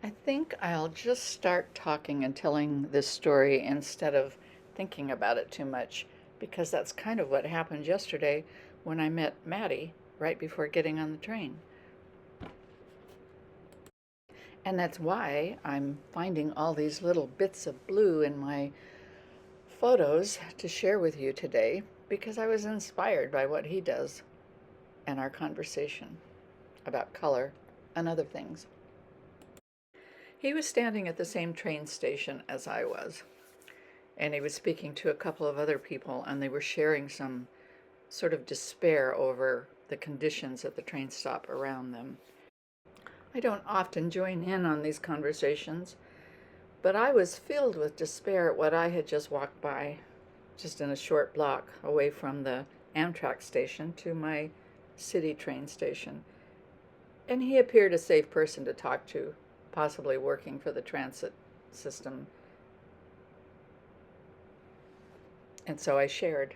I think I'll just start talking and telling this story instead of thinking about it too much, because that's kind of what happened yesterday when I met Maddie right before getting on the train. And that's why I'm finding all these little bits of blue in my photos to share with you today, because I was inspired by what he does and our conversation about color and other things. He was standing at the same train station as I was, and he was speaking to a couple of other people, and they were sharing some sort of despair over the conditions at the train stop around them. I don't often join in on these conversations, but I was filled with despair at what I had just walked by, just in a short block away from the Amtrak station to my city train station. And he appeared a safe person to talk to, possibly working for the transit system. And so I shared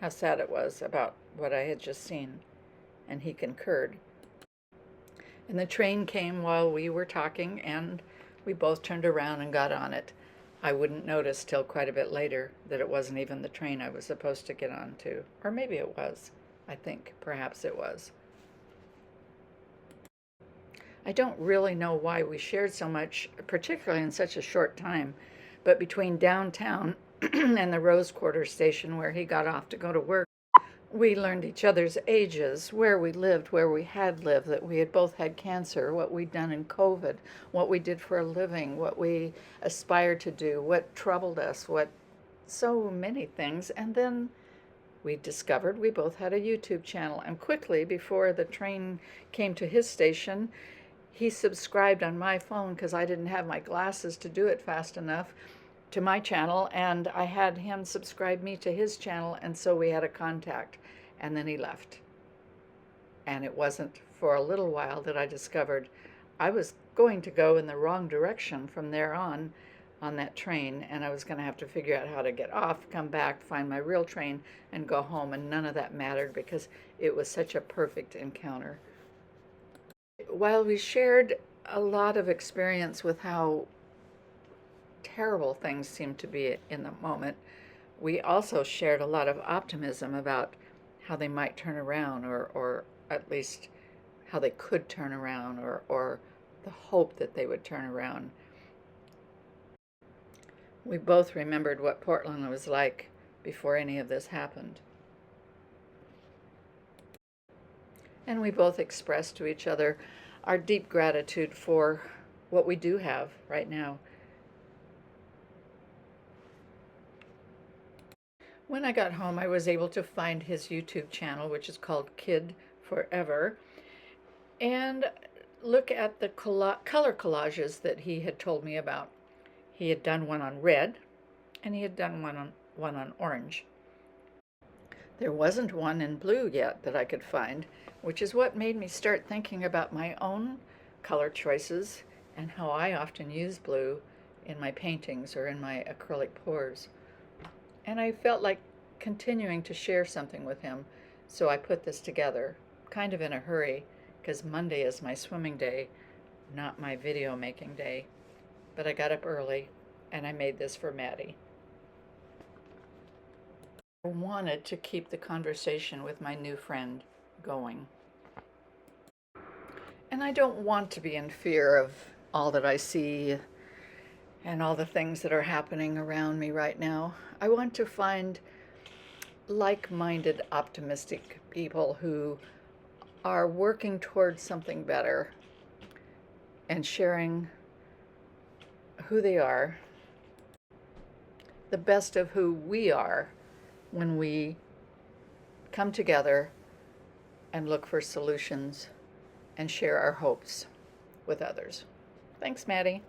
how sad it was about what I had just seen, and he concurred. And the train came while we were talking, and we both turned around and got on it. I wouldn't notice till quite a bit later that it wasn't even the train I was supposed to get on to. Or maybe it was. I think perhaps it was. I don't really know why we shared so much, particularly in such a short time, but between downtown and the Rose Quarter station where he got off to go to work, we learned each other's ages, where we lived, where we had lived, that we had both had cancer, what we'd done in COVID, what we did for a living, what we aspired to do, what troubled us, what so many things. And then we discovered we both had a YouTube channel. And quickly, before the train came to his station, he subscribed on my phone, because I didn't have my glasses to do it fast enough, to my channel, and I had him subscribe me to his channel, and so we had a contact. And then he left. And it wasn't for a little while that I discovered I was going to go in the wrong direction from there on that train, and I was going to have to figure out how to get off, come back, find my real train, and go home. And none of that mattered because it was such a perfect encounter. While we shared a lot of experience with how terrible things seemed to be in the moment, we also shared a lot of optimism about how they might turn around, or at least how they could turn around, or the hope that they would turn around. We both remembered what Portland was like before any of this happened. And we both expressed to each other our deep gratitude for what we do have right now. When I got home, I was able to find his YouTube channel, which is called Kid Forever, and look at the color collages that he had told me about. He had done one on red, and he had done one on orange. There wasn't one in blue yet that I could find, which is what made me start thinking about my own color choices and how I often use blue in my paintings or in my acrylic pours. And I felt like continuing to share something with him, so I put this together, kind of in a hurry, because Monday is my swimming day, not my video making day. But I got up early, and I made this for Maddie. I wanted to keep the conversation with my new friend going. And I don't want to be in fear of all that I see and all the things that are happening around me right now. I want to find like-minded, optimistic people who are working towards something better and sharing who they are, the best of who we are, when we come together and look for solutions and share our hopes with others. Thanks, Maddie.